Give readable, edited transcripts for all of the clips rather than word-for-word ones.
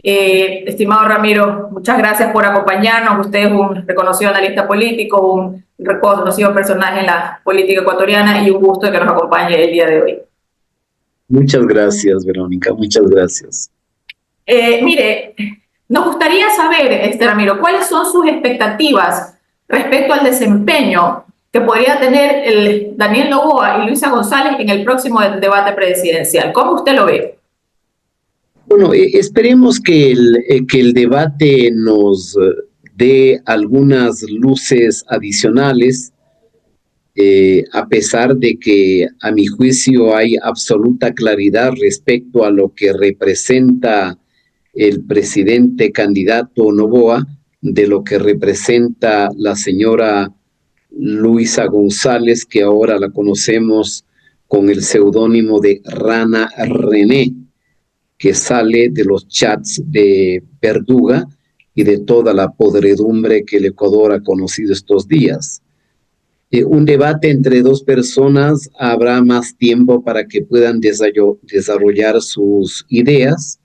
Estimado Ramiro, muchas gracias por acompañarnos. Usted es un reconocido analista político, un reconocido personaje en la política ecuatoriana y un gusto que nos acompañe el día de hoy. Muchas gracias, Verónica, muchas gracias. Mire, nos gustaría saber, Ramiro, cuáles son sus expectativas respecto al desempeño que podría tener el Daniel Noboa y Luisa González en el próximo debate presidencial. ¿Cómo usted lo ve? Bueno, esperemos que el debate nos dé algunas luces adicionales, a pesar de que a mi juicio hay absoluta claridad respecto a lo que representa el presidente candidato Noboa, de lo que representa la señora Luisa González, que ahora la conocemos con el seudónimo de Rana René, que sale de los chats de Verduga y de toda la podredumbre que el Ecuador ha conocido estos días. Un debate entre dos personas habrá más tiempo para que puedan desarrollar sus ideas,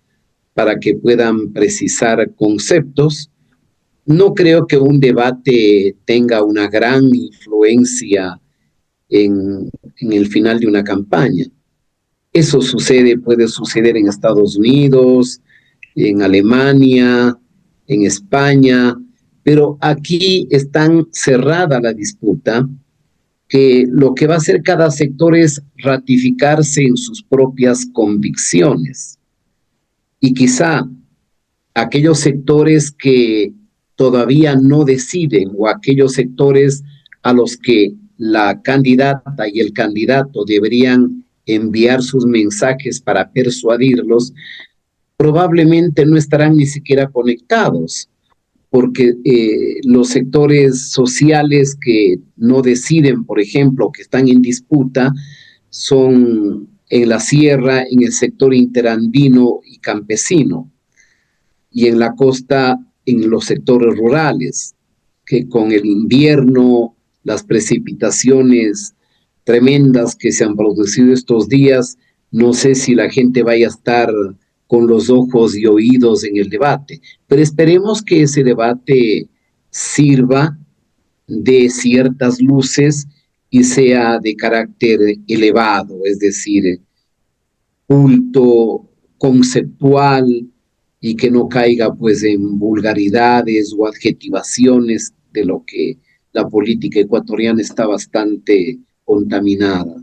para que puedan precisar conceptos. No creo que un debate tenga una gran influencia en el final de una campaña. Eso puede suceder en Estados Unidos, en Alemania, en España, pero aquí es tan cerrada la disputa que lo que va a hacer cada sector es ratificarse en sus propias convicciones. Y quizá aquellos sectores que todavía no deciden o aquellos sectores a los que la candidata y el candidato deberían enviar sus mensajes para persuadirlos, probablemente no estarán ni siquiera conectados, porque los sectores sociales que no deciden, por ejemplo, que están en disputa, son en la sierra, en el sector interandino y campesino, y en la costa, en los sectores rurales, que con el invierno, las precipitaciones tremendas que se han producido estos días, no sé si la gente vaya a estar con los ojos y oídos en el debate, pero esperemos que ese debate sirva de ciertas luces y sea de carácter elevado, es decir, culto, conceptual, y que no caiga pues en vulgaridades o adjetivaciones de lo que la política ecuatoriana está bastante contaminada.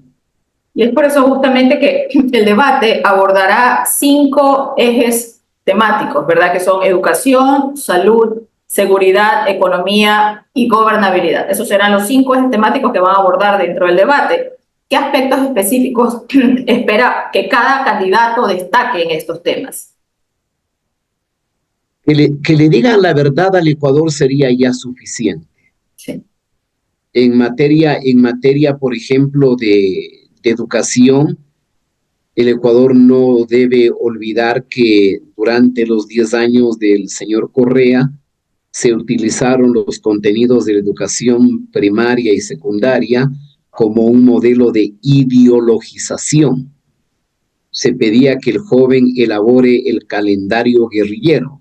Y es por eso justamente que el debate abordará 5 ejes temáticos, ¿verdad? Que son educación, salud, seguridad, economía y gobernabilidad. Esos serán los 5 ejes temáticos que van a abordar dentro del debate. ¿Qué aspectos específicos espera que cada candidato destaque en estos temas? Que le digan la verdad al Ecuador sería ya suficiente. Sí. En materia, por ejemplo, de educación, el Ecuador no debe olvidar que durante los 10 años del señor Correa se utilizaron los contenidos de la educación primaria y secundaria como un modelo de ideologización. Se pedía que el joven elabore el calendario guerrillero.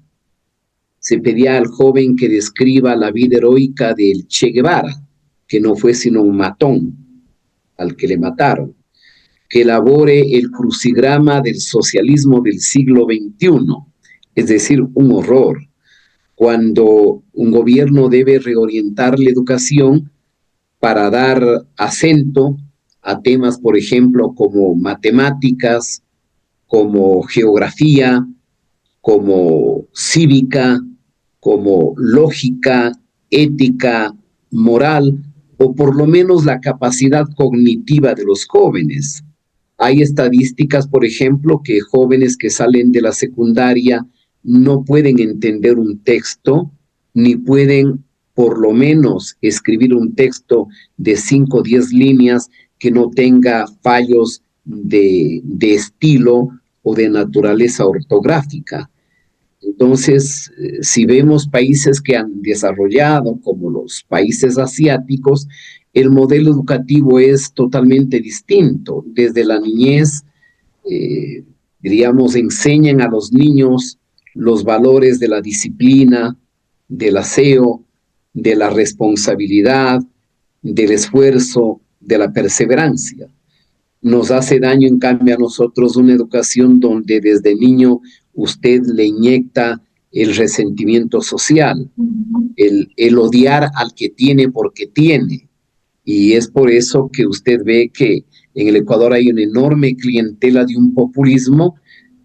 Se pedía al joven que describa la vida heroica del Che Guevara, que no fue sino un matón al que le mataron, que elabore el crucigrama del socialismo del siglo XXI, es decir, un horror. Cuando un gobierno debe reorientar la educación para dar acento a temas, por ejemplo, como matemáticas, como geografía, como cívica, como lógica, ética, moral, o por lo menos la capacidad cognitiva de los jóvenes. Hay estadísticas, por ejemplo, que jóvenes que salen de la secundaria no pueden entender un texto, ni pueden por lo menos escribir un texto de 5 o 10 líneas que no tenga fallos de estilo o de naturaleza ortográfica. Entonces, si vemos países que han desarrollado, como los países asiáticos, el modelo educativo es totalmente distinto. Desde la niñez, diríamos, enseñan a los niños los valores de la disciplina, del aseo, de la responsabilidad, del esfuerzo, de la perseverancia. Nos hace daño, en cambio, a nosotros una educación donde desde niño usted le inyecta el resentimiento social, el odiar al que tiene porque tiene. Y es por eso que usted ve que en el Ecuador hay una enorme clientela de un populismo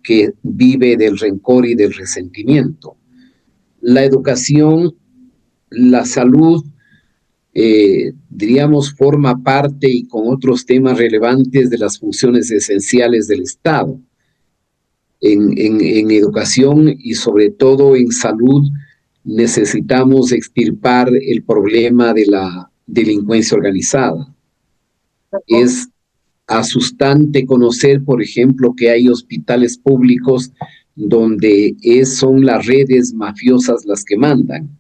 que vive del rencor y del resentimiento. La educación, la salud, diríamos, forma parte y con otros temas relevantes de las funciones esenciales del Estado. En educación y sobre todo en salud necesitamos extirpar el problema de la delincuencia organizada. Es asustante conocer, por ejemplo, que hay hospitales públicos donde son las redes mafiosas las que mandan.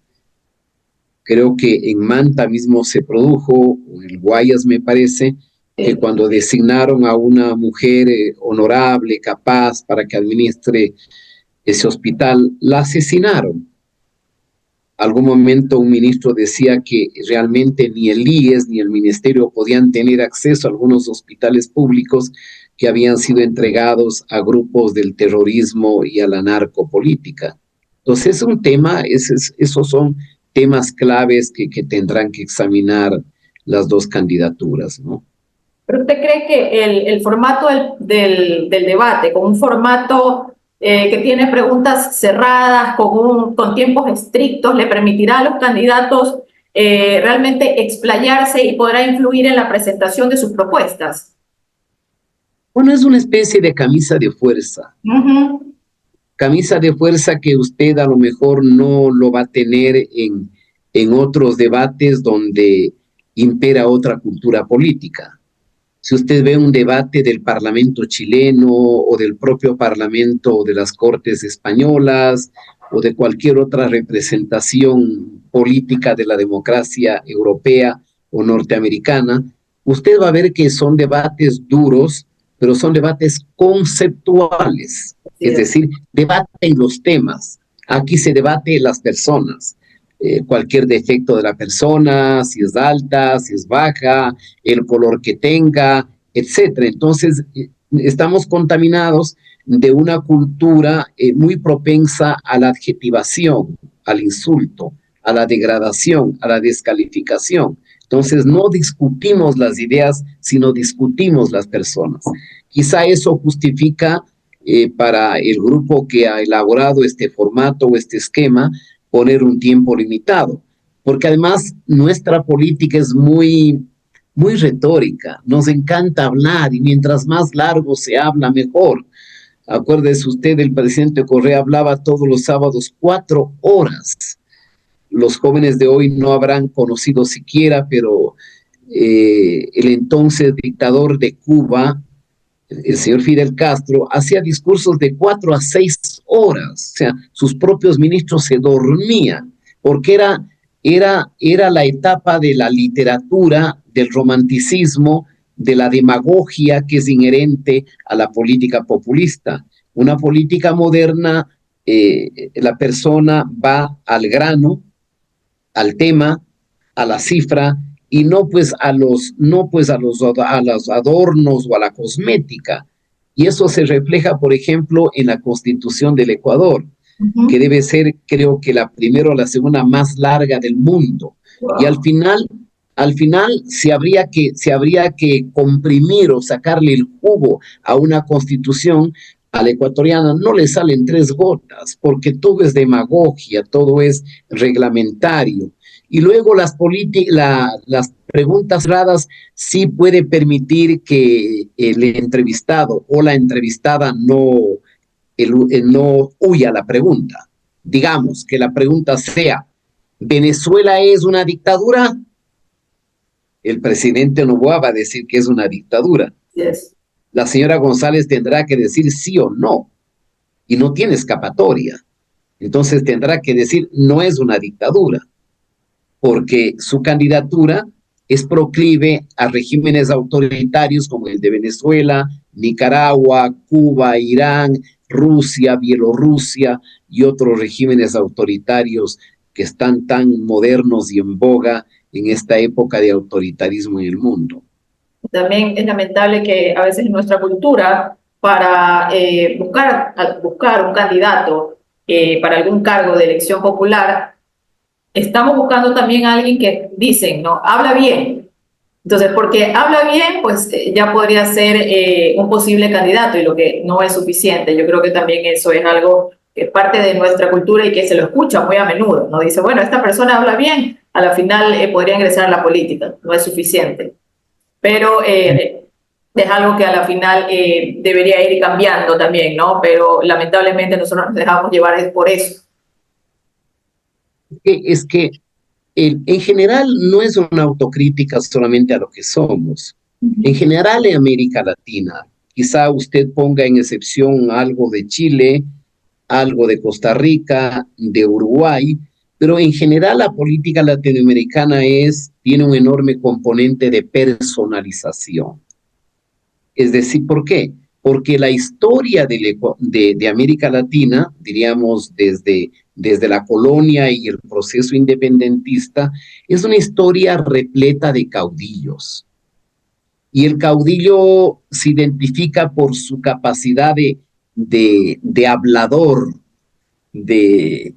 Creo que en Manta mismo se produjo, o en el Guayas me parece, que cuando designaron a una mujer honorable, capaz para que administre ese hospital, la asesinaron. Algún momento un ministro decía que realmente ni el IES ni el ministerio podían tener acceso a algunos hospitales públicos que habían sido entregados a grupos del terrorismo y a la narcopolítica. Entonces es un tema, esos son temas claves que tendrán que examinar las dos candidaturas, ¿no? ¿Pero usted cree que el formato del debate, con un formato que tiene preguntas cerradas, con tiempos estrictos, le permitirá a los candidatos realmente explayarse y podrá influir en la presentación de sus propuestas? Bueno, es una especie de camisa de fuerza. Camisa de fuerza que usted a lo mejor no lo va a tener en otros debates donde impera otra cultura política. Si usted ve un debate del Parlamento chileno o del propio Parlamento de las Cortes españolas o de cualquier otra representación política de la democracia europea o norteamericana, usted va a ver que son debates duros, pero son debates conceptuales. Es decir, debaten los temas. Aquí se debate las personas. Cualquier defecto de la persona, si es alta, si es baja, el color que tenga, etcétera. Entonces, estamos contaminados de una cultura muy propensa a la adjetivación, al insulto, a la degradación, a la descalificación. Entonces, no discutimos las ideas, sino discutimos las personas. Quizá eso justifica para el grupo que ha elaborado este formato o este esquema, poner un tiempo limitado, porque además nuestra política es muy retórica, nos encanta hablar y mientras más largo se habla, mejor. Acuérdese usted, el presidente Correa hablaba todos los sábados 4 horas. Los jóvenes de hoy no habrán conocido siquiera, pero el entonces dictador de Cuba, el señor Fidel Castro, hacía discursos de 4 a 6 horas, o sea, sus propios ministros se dormían, porque era la etapa de la literatura, del romanticismo, de la demagogia que es inherente a la política populista. Una política moderna, la persona va al grano, al tema, a la cifra, y no pues a los adornos o a la cosmética. Y eso se refleja, por ejemplo, en la Constitución del Ecuador, que debe ser, creo que la primera o la segunda más larga del mundo. Y al final se habría que comprimir o sacarle el jugo a una Constitución. A la ecuatoriana no le salen 3 gotas, porque todo es demagogia, todo es reglamentario. Y luego las preguntas cerradas sí puede permitir que el entrevistado o la entrevistada no huya a la pregunta. Digamos que la pregunta sea, ¿Venezuela es una dictadura? El presidente Noboa va a decir que es una dictadura. Yes. La señora González tendrá que decir sí o no, y no tiene escapatoria. Entonces tendrá que decir no es una dictadura, porque su candidatura es proclive a regímenes autoritarios como el de Venezuela, Nicaragua, Cuba, Irán, Rusia, Bielorrusia y otros regímenes autoritarios que están tan modernos y en boga en esta época de autoritarismo en el mundo. También es lamentable que a veces en nuestra cultura, para buscar un candidato para algún cargo de elección popular, estamos buscando también a alguien que dicen, ¿no? Habla bien. Entonces, porque habla bien, pues ya podría ser un posible candidato y lo que no es suficiente. Yo creo que también eso es algo que es parte de nuestra cultura y que se lo escucha muy a menudo, ¿no? Dice, bueno, esta persona habla bien, a la final podría ingresar a la política, no es suficiente. Pero es algo que a la final debería ir cambiando también, ¿no? Pero lamentablemente nosotros nos dejamos llevar por eso. Es que en general no es una autocrítica solamente a lo que somos. En general en América Latina, quizá usted ponga en excepción algo de Chile, algo de Costa Rica, de Uruguay, pero en general la política latinoamericana tiene un enorme componente de personalización. Es decir, ¿por qué? Porque la historia de América Latina, diríamos desde la colonia y el proceso independentista, es una historia repleta de caudillos. Y el caudillo se identifica por su capacidad de hablador, de,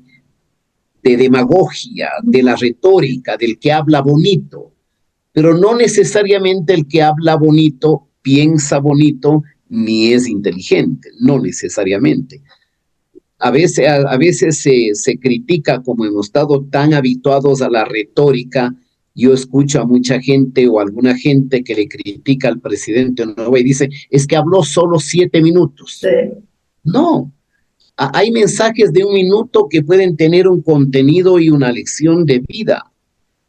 de demagogia, de la retórica, del que habla bonito, pero no necesariamente el que habla bonito piensa bonito ni es inteligente, no necesariamente. A veces se critica como hemos estado tan habituados a la retórica. Yo escucho a mucha gente o alguna gente que le critica al presidente Novoa y dice, es que habló solo 7 minutos. Sí. No, hay mensajes de 1 minuto que pueden tener un contenido y una lección de vida.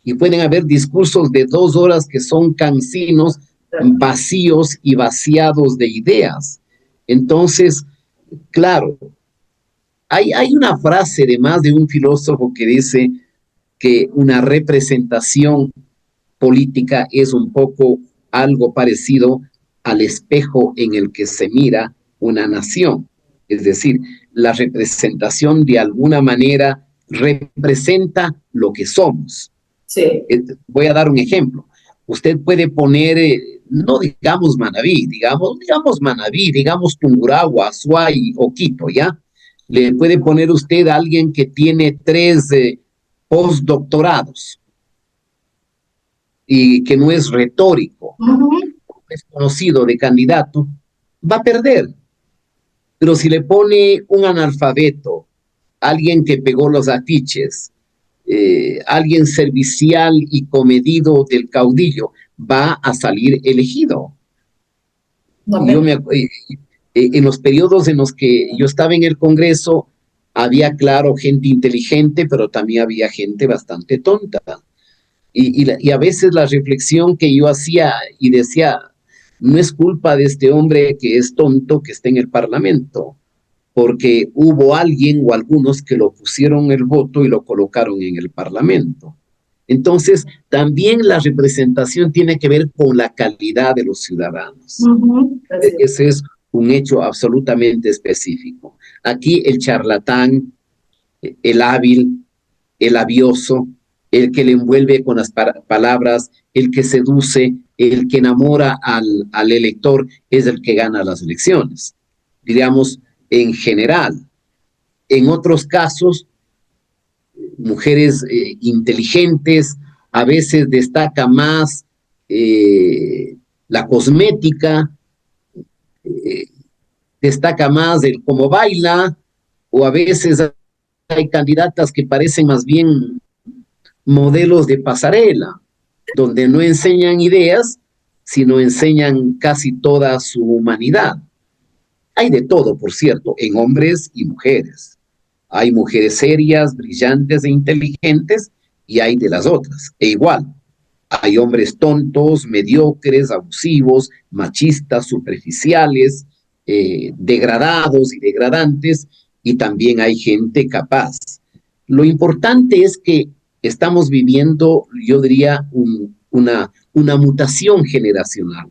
Y pueden haber discursos de 2 horas que son cansinos, vacíos y vaciados de ideas. Entonces, claro, hay una frase de más de un filósofo que dice que una representación política es un poco algo parecido al espejo en el que se mira una nación. Es decir, la representación de alguna manera representa lo que somos. Sí. Voy a dar un ejemplo. Usted puede poner, no digamos Manabí, digamos Tungurahua, Azuay o Quito, ¿ya? Le puede poner usted a alguien que tiene 3 postdoctorados y que no es retórico, es conocido de candidato, va a perder. Pero si le pone un analfabeto, alguien que pegó los afiches, alguien servicial y comedido del caudillo, va a salir elegido. En los periodos en los que yo estaba en el Congreso, había, claro, gente inteligente, pero también había gente bastante tonta. Y a veces la reflexión que yo hacía y decía, no es culpa de este hombre que es tonto que esté en el Parlamento, porque hubo alguien o algunos que lo pusieron el voto y lo colocaron en el Parlamento. Entonces, también la representación tiene que ver con la calidad de los ciudadanos. Ese es un hecho absolutamente específico. Aquí el charlatán, el hábil, el labioso, el que le envuelve con las palabras, el que seduce, el que enamora al elector, es el que gana las elecciones. Diríamos, en general. En otros casos, mujeres inteligentes, a veces destaca más la cosmética, destaca más el cómo baila, o a veces hay candidatas que parecen más bien modelos de pasarela, donde no enseñan ideas, sino enseñan casi toda su humanidad. Hay de todo, por cierto, en hombres y mujeres. Hay mujeres serias, brillantes e inteligentes, y hay de las otras. E igual, hay hombres tontos, mediocres, abusivos, machistas, superficiales, degradados y degradantes, y también hay gente capaz. Lo importante es que estamos viviendo, yo diría, una mutación generacional.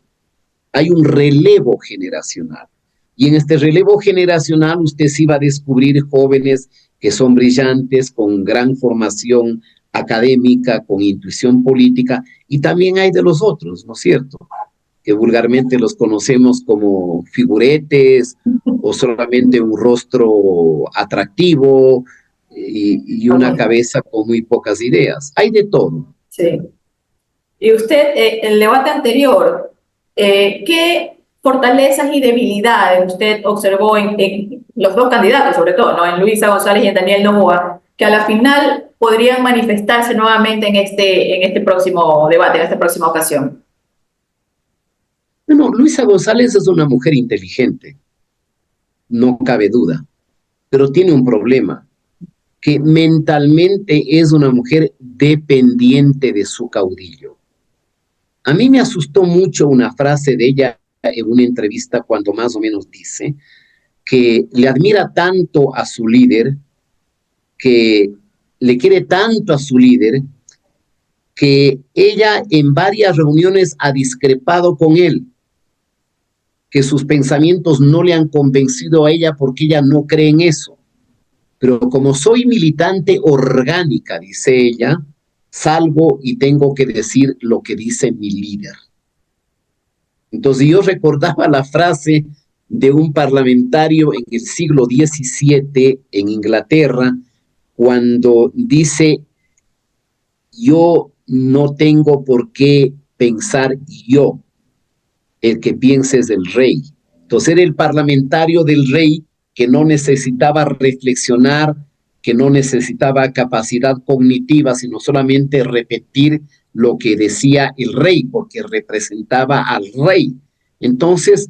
Hay un relevo generacional. Y en este relevo generacional usted sí va a descubrir jóvenes que son brillantes, con gran formación académica, con intuición política, y también hay de los otros, ¿no es cierto? Que vulgarmente los conocemos como figuretes o solamente un rostro atractivo y una cabeza con muy pocas ideas. Hay de todo. Sí. Y usted, en el debate anterior, ¿qué fortalezas y debilidades usted observó en los dos candidatos, sobre todo, ¿no? En Luisa González y en Daniel Noboa, que a la final podrían manifestarse nuevamente en este próximo debate, en esta próxima ocasión? Bueno, Luisa González es una mujer inteligente, no cabe duda, pero tiene un problema, que mentalmente es una mujer dependiente de su caudillo. A mí me asustó mucho una frase de ella en una entrevista cuando más o menos dice que le admira tanto a su líder, que le quiere tanto a su líder, que ella en varias reuniones ha discrepado con él, que sus pensamientos no le han convencido a ella porque ella no cree en eso. Pero como soy militante orgánica, dice ella, salgo y tengo que decir lo que dice mi líder. Entonces yo recordaba la frase de un parlamentario en el siglo XVII en Inglaterra, cuando dice, yo no tengo por qué pensar yo, el que piense es el rey. Entonces era el parlamentario del rey que no necesitaba reflexionar, que no necesitaba capacidad cognitiva, sino solamente repetir lo que decía el rey, porque representaba al rey. Entonces,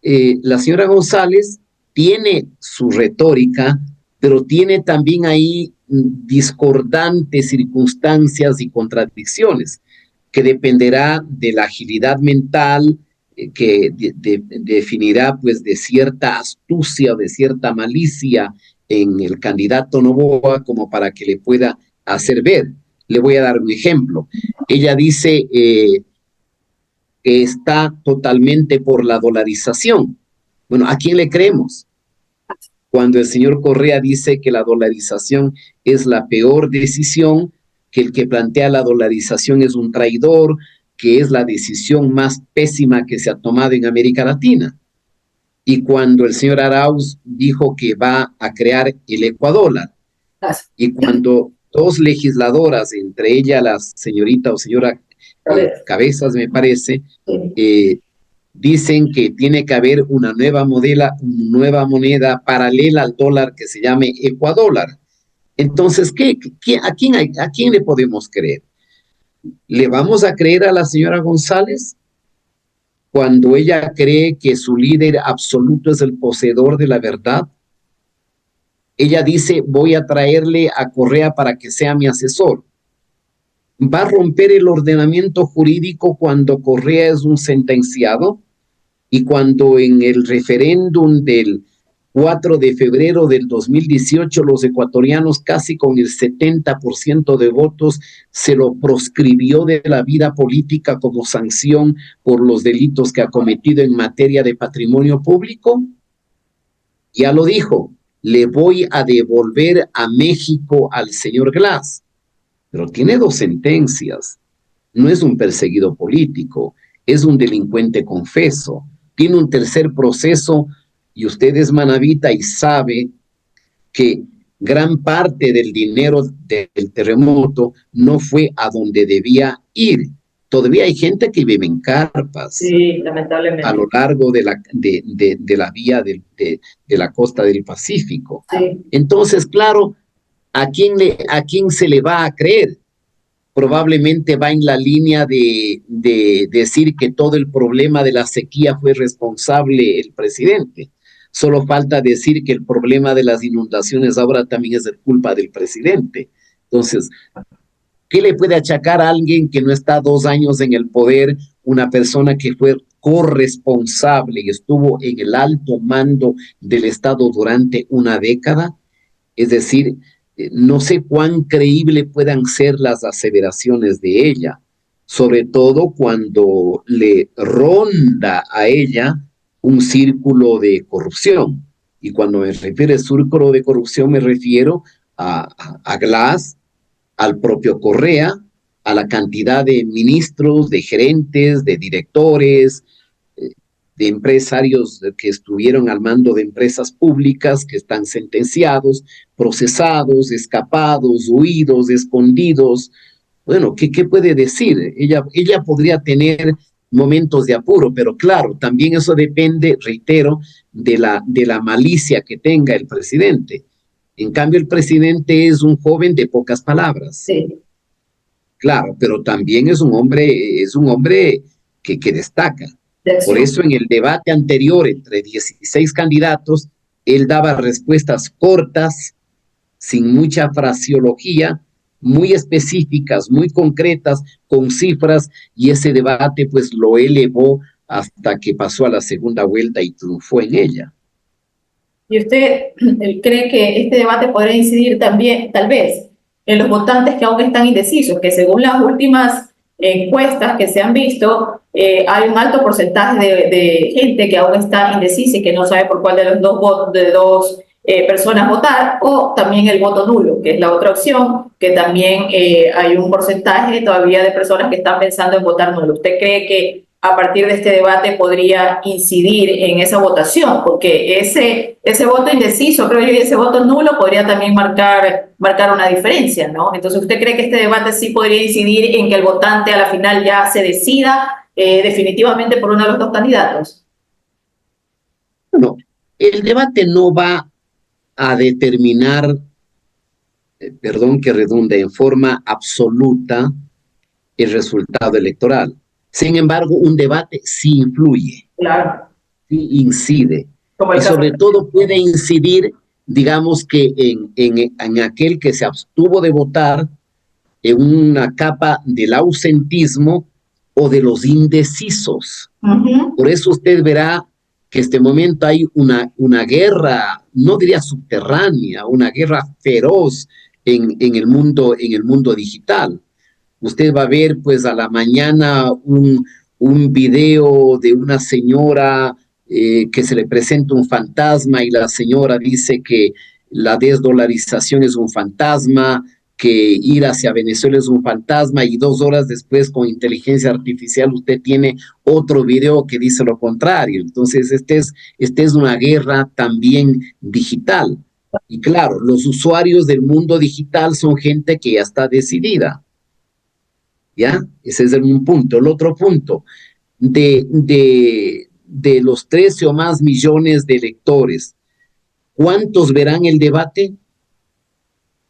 la señora González tiene su retórica, pero tiene también ahí discordantes circunstancias y contradicciones, que dependerá de la agilidad mental, que definirá pues de cierta astucia o de cierta malicia en el candidato Noboa como para que le pueda hacer ver. Le voy a dar un ejemplo. Ella dice que está totalmente por la dolarización. Bueno, ¿a quién le creemos? Cuando el señor Correa dice que la dolarización es la peor decisión, que el que plantea la dolarización es un traidor, que es la decisión más pésima que se ha tomado en América Latina. Y cuando el señor Arauz dijo que va a crear el ecuadólar, y cuando dos legisladoras, entre ellas la señorita o señora Cabezas, me parece, dicen que tiene que haber una nueva moneda paralela al dólar que se llame ecuadólar. Entonces, ¿a quién le podemos creer? ¿Le vamos a creer a la señora González cuando ella cree que su líder absoluto es el poseedor de la verdad? Ella dice, voy a traerle a Correa para que sea mi asesor. ¿Va a romper el ordenamiento jurídico cuando Correa es un sentenciado? Y cuando en el referéndum del 4 de febrero del 2018 los ecuatorianos casi con el 70% de votos se lo proscribió de la vida política como sanción por los delitos que ha cometido en materia de patrimonio público? Ya lo dijo, le voy a devolver a México al señor Glass, pero tiene dos sentencias. No es un perseguido político, es un delincuente confeso. Tiene un tercer proceso y usted es manabita y sabe que gran parte del dinero del terremoto no fue a donde debía ir. Todavía hay gente que vive en carpas. Sí, lamentablemente. A lo largo de la vía de la costa del Pacífico. Sí. Entonces, claro, ¿a quién se le va a creer? Probablemente va en la línea de decir que todo el problema de la sequía fue responsable el presidente. Solo falta decir que el problema de las inundaciones ahora también es de culpa del presidente. Entonces, ¿qué le puede achacar a alguien que no está 2 años en el poder, una persona que fue corresponsable y estuvo en el alto mando del Estado durante una década? Es decir, no sé cuán creíble puedan ser las aseveraciones de ella, sobre todo cuando le ronda a ella un círculo de corrupción. Y cuando me refiero a círculo de corrupción, me refiero a Glass, al propio Correa, a la cantidad de ministros, de gerentes, de directores, de empresarios que estuvieron al mando de empresas públicas que están sentenciados, procesados, escapados, huidos, escondidos. Bueno, ¿qué puede decir? Ella podría tener momentos de apuro, pero claro, también eso depende, reitero, de la malicia que tenga el presidente. En cambio, el presidente es un joven de pocas palabras. Sí. Claro, pero también es un hombre que destaca. De Por acción. eso en el debate anterior entre 16 candidatos, él daba respuestas cortas, sin mucha fraseología, muy específicas, muy concretas, con cifras, y ese debate pues lo elevó hasta que pasó a la segunda vuelta y triunfó en ella. ¿Y usted cree que este debate podría incidir también, tal vez, en los votantes que aún están indecisos? Que según las últimas encuestas que se han visto, hay un alto porcentaje de gente que aún está indecisa y que no sabe por cuál de los dos personas votar, o también el voto nulo, que es la otra opción, que también hay un porcentaje todavía de personas que están pensando en votar nulo. ¿Usted cree que a partir de este debate podría incidir en esa votación? Porque ese voto indeciso, creo yo, y ese voto nulo podría también marcar una diferencia, ¿no? Entonces, ¿usted cree que este debate sí podría incidir en que el votante a la final ya se decida definitivamente por uno de los dos candidatos? Bueno, el debate no va a determinar, perdón que redunde, en forma absoluta el resultado electoral. Sin embargo, un debate sí influye, Claro. sí incide, Como el y caso. sobre todo puede incidir, digamos que en aquel que se abstuvo de votar, en una capa del ausentismo o de los indecisos. Por eso usted verá que en este momento hay una guerra, no diría subterránea, una guerra feroz en el mundo digital. Usted va a ver pues a la mañana un video de una señora que se le presenta un fantasma y la señora dice que la desdolarización es un fantasma, que ir hacia Venezuela es un fantasma, y 2 horas después con inteligencia artificial usted tiene otro video que dice lo contrario. Entonces, este es una guerra también digital. Y claro, los usuarios del mundo digital son gente que ya está decidida. ¿Ya? Ese es un punto. El otro punto, de los 13 o más millones de electores, ¿cuántos verán el debate?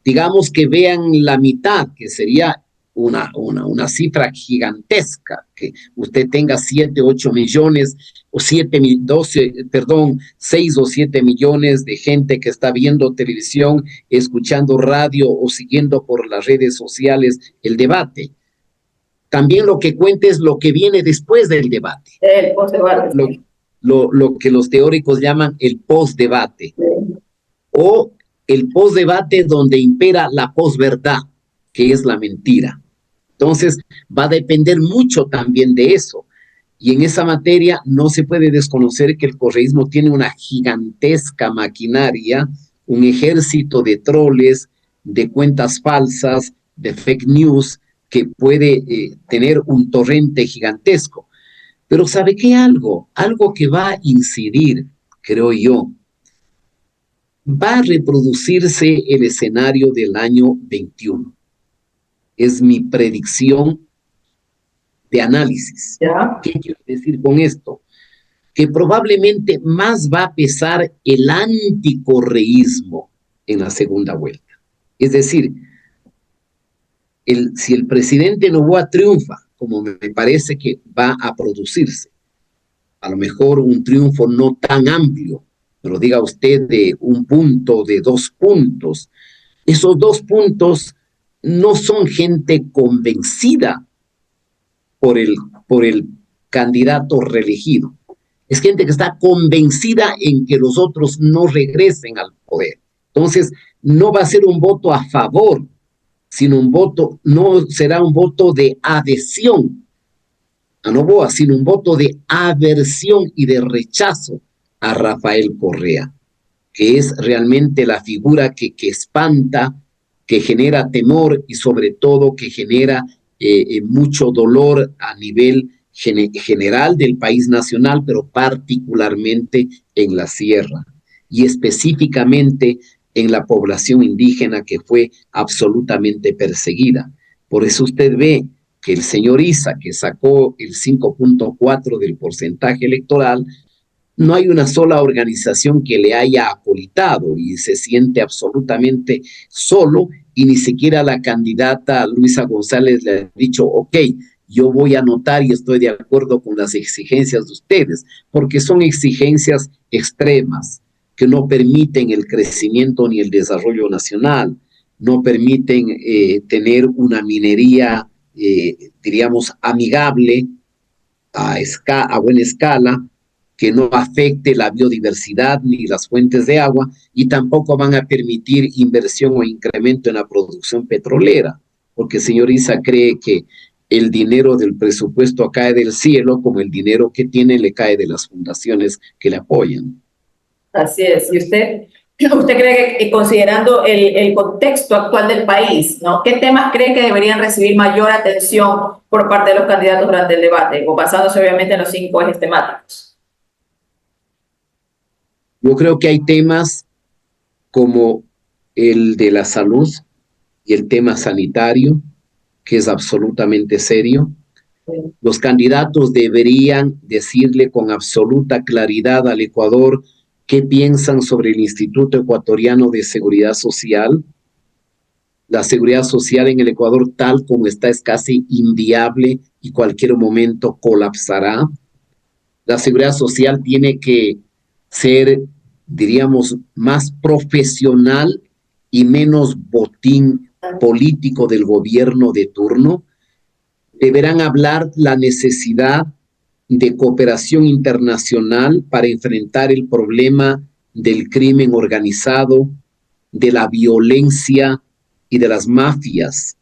Digamos que vean la mitad, que sería una cifra gigantesca, que usted tenga 7, 8 millones, o 12, perdón, 6 o 7 millones de gente que está viendo televisión, escuchando radio o siguiendo por las redes sociales el debate. También lo que cuenta es lo que viene después del debate. El post-debate. Lo que los teóricos llaman el post-debate. O el post-debate donde impera la posverdad, que es la mentira. Entonces, va a depender mucho también de eso. Y en esa materia no se puede desconocer que el correísmo tiene una gigantesca maquinaria, un ejército de troles, de cuentas falsas, de fake news, que puede tener un torrente gigantesco. Pero ¿sabe qué? Algo que va a incidir, creo yo, va a reproducirse el escenario del año 21. Es mi predicción de análisis. ¿Ya? ¿Qué quiero decir con esto? Que probablemente más va a pesar el anticorreísmo en la segunda vuelta. Es decir, si el presidente Noboa triunfa, como me parece que va a producirse, a lo mejor un triunfo no tan amplio, pero diga usted de 1 punto, de 2 puntos, esos 2 puntos no son gente convencida por el candidato reelegido. Es gente que está convencida en que los otros no regresen al poder. Entonces, no va a ser un voto a favor, sino no será un voto de adhesión a Noboa, sino un voto de aversión y de rechazo a Rafael Correa, que es realmente la figura que espanta, que genera temor y sobre todo que genera mucho dolor a nivel general del país nacional, pero particularmente en la sierra y específicamente en la población indígena que fue absolutamente perseguida. Por eso usted ve que el señor Issa, que sacó el 5.4 del porcentaje electoral, no hay una sola organización que le haya apolitado y se siente absolutamente solo y ni siquiera la candidata Luisa González le ha dicho, ok, yo voy a anotar y estoy de acuerdo con las exigencias de ustedes, porque son exigencias extremas que no permiten el crecimiento ni el desarrollo nacional, no permiten tener una minería, diríamos, amigable a buena escala, que no afecte la biodiversidad ni las fuentes de agua y tampoco van a permitir inversión o incremento en la producción petrolera, porque señor Issa cree que el dinero del presupuesto cae del cielo como el dinero que tiene le cae de las fundaciones que le apoyan. Así es. ¿Y usted cree que considerando el contexto actual del país, ¿no? ¿Qué temas cree que deberían recibir mayor atención por parte de los candidatos durante el debate, o basándose obviamente en los 5 ejes temáticos? Yo creo que hay temas como el de la salud y el tema sanitario, que es absolutamente serio. Los candidatos deberían decirle con absoluta claridad al Ecuador qué piensan sobre el Instituto Ecuatoriano de Seguridad Social. La seguridad social en el Ecuador, tal como está, es casi inviable y cualquier momento colapsará. La seguridad social tiene que ser, diríamos, más profesional y menos botín político del gobierno de turno. Deberán hablar la necesidad de cooperación internacional para enfrentar el problema del crimen organizado, de la violencia y de las mafias,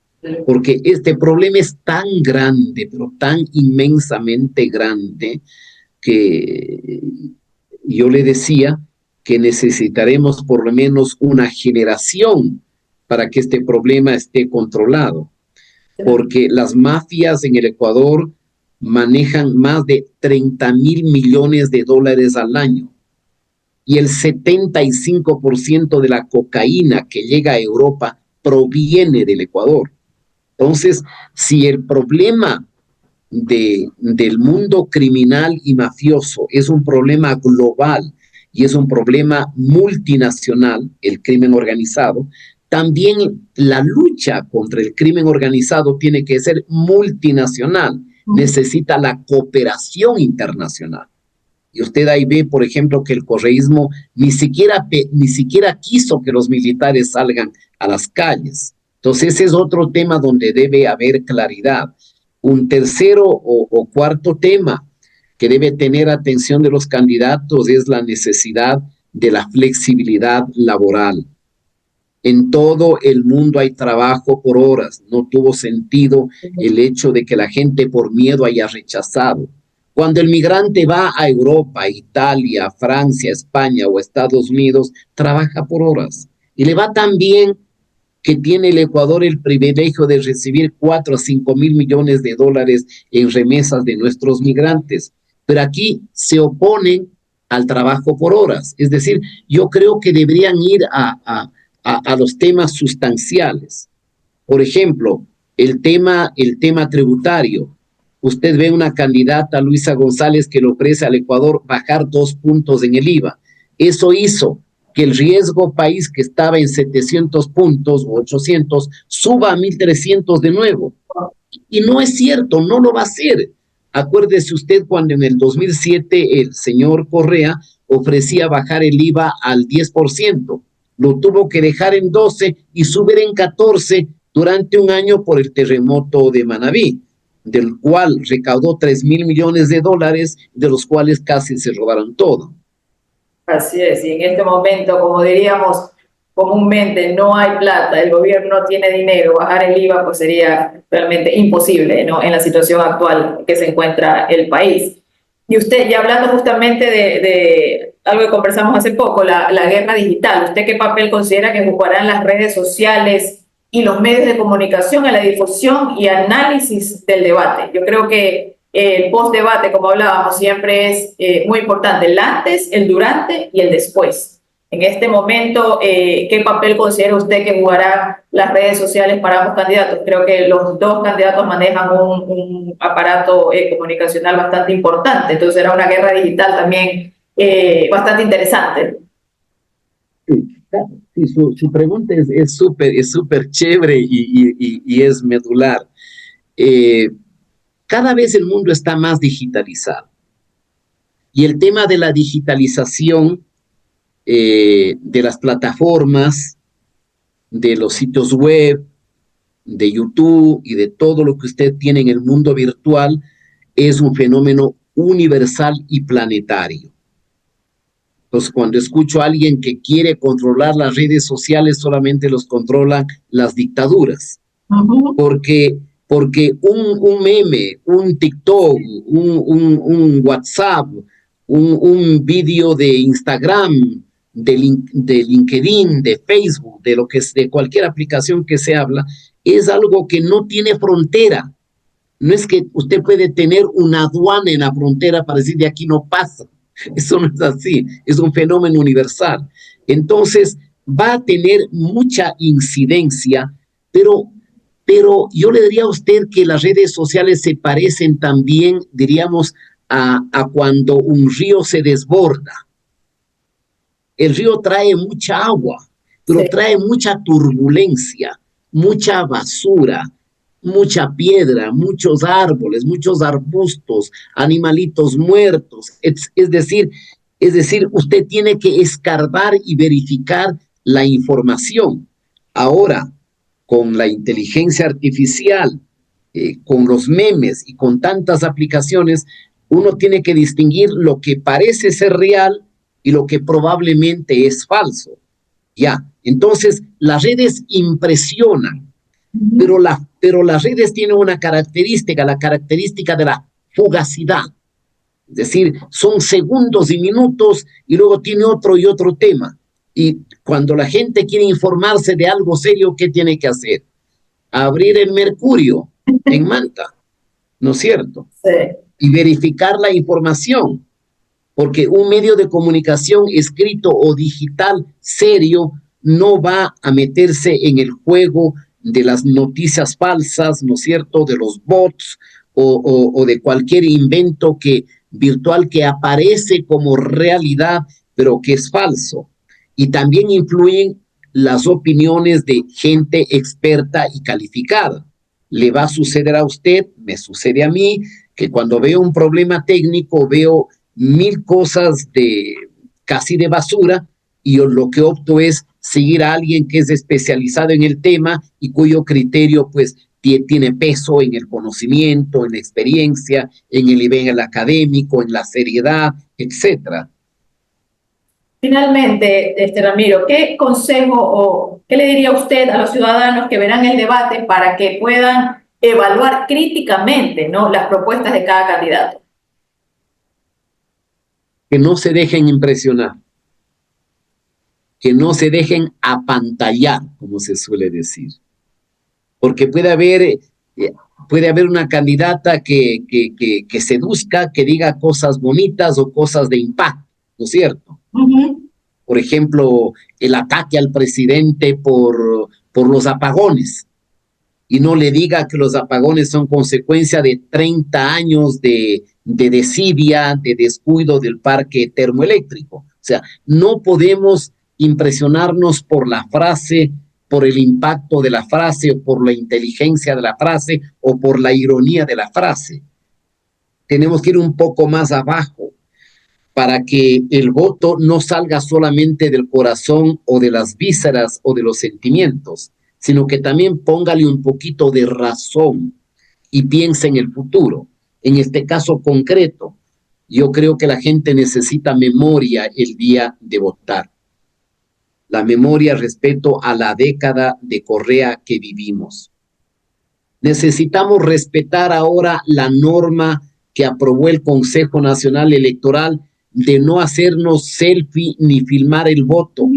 porque este problema es tan grande, pero tan inmensamente grande, que yo le decía que necesitaremos por lo menos una generación para que este problema esté controlado, porque las mafias en el Ecuador manejan más de 30.000 millones de dólares al año y el 75% de la cocaína que llega a Europa proviene del Ecuador. Entonces, si el problema del mundo criminal y mafioso es un problema global y es un problema multinacional, el crimen organizado, también la lucha contra el crimen organizado tiene que ser multinacional, necesita la cooperación internacional. Y usted ahí ve, por ejemplo, que el correísmo ni siquiera quiso que los militares salgan a las calles. Entonces ese es otro tema donde debe haber claridad. Un tercero o cuarto tema que debe tener atención de los candidatos es la necesidad de la flexibilidad laboral. En todo el mundo hay trabajo por horas. No tuvo sentido el hecho de que la gente por miedo haya rechazado. Cuando el migrante va a Europa, Italia, Francia, España o Estados Unidos, trabaja por horas. Y le va tan bien que tiene el Ecuador el privilegio de recibir 4 a 5 mil millones de dólares en remesas de nuestros migrantes. Pero aquí se oponen al trabajo por horas. Es decir, yo creo que deberían ir a los temas sustanciales. Por ejemplo, el tema tributario. Usted ve una candidata, Luisa González, que le ofrece al Ecuador bajar 2 puntos en el IVA. Eso hizo que el riesgo país, que estaba en 700 puntos o 800, suba a 1.300 de nuevo. Y no es cierto, no lo va a hacer. Acuérdese usted cuando en el 2007 el señor Correa ofrecía bajar el IVA al 10%. Lo tuvo que dejar en 12 y subir en 14 durante un año por el terremoto de Manabí, del cual recaudó 3.000 millones de dólares, de los cuales casi se robaron todo. Así es, y en este momento, como diríamos, comúnmente no hay plata, el gobierno no tiene dinero, bajar el IVA pues sería realmente imposible, ¿no? En la situación actual que se encuentra el país. Y usted, ya hablando justamente de algo que conversamos hace poco, la guerra digital, ¿usted qué papel considera que jugarán las redes sociales y los medios de comunicación en la difusión y análisis del debate? Yo creo que el post-debate, como hablábamos, siempre es muy importante, el antes, el durante y el después. En este momento, ¿qué papel considera usted que jugarán las redes sociales para ambos candidatos? Creo que los dos candidatos manejan un aparato comunicacional bastante importante, entonces será una guerra digital también bastante interesante. Sí, su pregunta es súper chévere y es medular. Cada vez el mundo está más digitalizado y el tema de la digitalización de las plataformas, de los sitios web, de YouTube y de todo lo que usted tiene en el mundo virtual es un fenómeno universal y planetario. Entonces, cuando escucho a alguien que quiere controlar las redes sociales, solamente los controlan las dictaduras. Porque un meme, un TikTok, un WhatsApp, un vídeo de Instagram, de LinkedIn, de Facebook, de lo que es, de cualquier aplicación que se habla, es algo que no tiene frontera. No es que usted puede tener una aduana en la frontera para decir de aquí no pasa. Eso no es así, es un fenómeno universal. Entonces, va a tener mucha incidencia, pero yo le diría a usted que las redes sociales se parecen también, diríamos, a cuando un río se desborda. El río trae mucha agua, pero Sí. trae mucha turbulencia, mucha basura, mucha piedra, muchos árboles, muchos arbustos, animalitos muertos. Es decir, usted tiene que escarbar y verificar la información. Ahora, con la inteligencia artificial, con los memes y con tantas aplicaciones, uno tiene que distinguir lo que parece ser real y lo que probablemente es falso. Ya, entonces las redes impresionan, pero las redes tienen una característica, la característica de la fugacidad. Es decir, son segundos y minutos y luego tiene otro y otro tema. Y cuando la gente quiere informarse de algo serio, ¿qué tiene que hacer? Abrir el Mercurio en Manta, ¿no es cierto? Sí. Y verificar la información, porque un medio de comunicación escrito o digital serio no va a meterse en el juego de las noticias falsas, ¿no es cierto?, de los bots o de cualquier invento virtual que aparece como realidad, pero que es falso. Y también influyen las opiniones de gente experta y calificada. Le va a suceder a usted, me sucede a mí, que cuando veo un problema técnico veo 1000 cosas casi de basura y yo lo que opto es seguir a alguien que es especializado en el tema y cuyo criterio pues tiene peso en el conocimiento, en la experiencia, en el nivel académico, en la seriedad, etcétera. Finalmente, Ramiro, ¿qué consejo o qué le diría usted a los ciudadanos que verán el debate para que puedan evaluar críticamente, ¿no?, las propuestas de cada candidato? Que no se dejen impresionar, que no se dejen apantallar, como se suele decir. Porque puede haber una candidata que seduzca, que diga cosas bonitas o cosas de impacto, ¿no es cierto? Por ejemplo, el ataque al presidente por los apagones, y no le diga que los apagones son consecuencia de 30 años de desidia, de descuido del parque termoeléctrico. O sea, no podemos impresionarnos por la frase, por el impacto de la frase, o por la inteligencia de la frase, o por la ironía de la frase. Tenemos que ir un poco más abajo para que el voto no salga solamente del corazón o de las vísceras o de los sentimientos, sino que también póngale un poquito de razón y piense en el futuro. En este caso concreto, yo creo que la gente necesita memoria el día de votar. la memoria respecto a la década de Correa que vivimos. Necesitamos respetar ahora la norma que aprobó el Consejo Nacional Electoral de no hacernos selfie ni filmar el voto,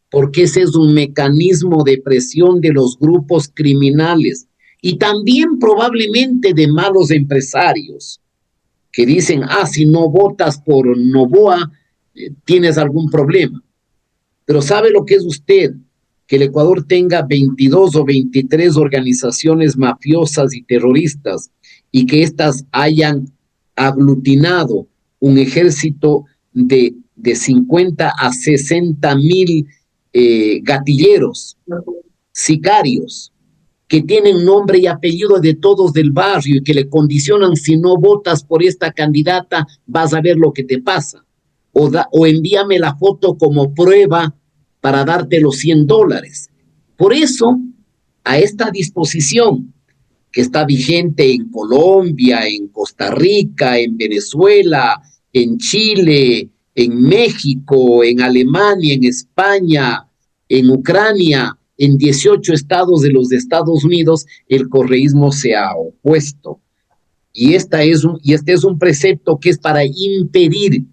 porque ese es un mecanismo de presión de los grupos criminales y también probablemente de malos empresarios que dicen, si no votas por Noboa, tienes algún problema. Pero ¿sabe lo que es usted? Que el Ecuador tenga 22 o 23 organizaciones mafiosas y terroristas y que éstas hayan aglutinado un ejército de 50 a 60,000 gatilleros, sicarios, que tienen nombre y apellido de todos del barrio y que le condicionan: si no votas por esta candidata, vas a ver lo que te pasa. O envíame la foto como prueba para darte los $100. Por eso, a esta disposición que está vigente en Colombia, en Costa Rica, en Venezuela, en Chile, en México, en Alemania, en España, en Ucrania, en 18 estados de los Estados Unidos, el correísmo se ha opuesto. Y este es un precepto que es para impedir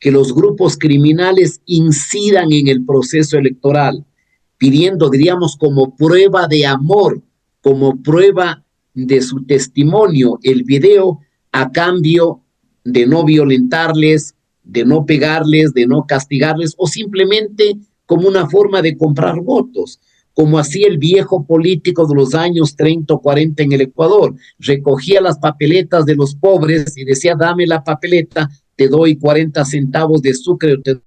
que los grupos criminales incidan en el proceso electoral, pidiendo, diríamos, como prueba de amor, como prueba de su testimonio, el video, a cambio de no violentarles, de no pegarles, de no castigarles, o simplemente como una forma de comprar votos, como hacía el viejo político de los años 30 o 40 en el Ecuador. Recogía las papeletas de los pobres y decía: dame la papeleta, te doy 40 centavos de azúcar, te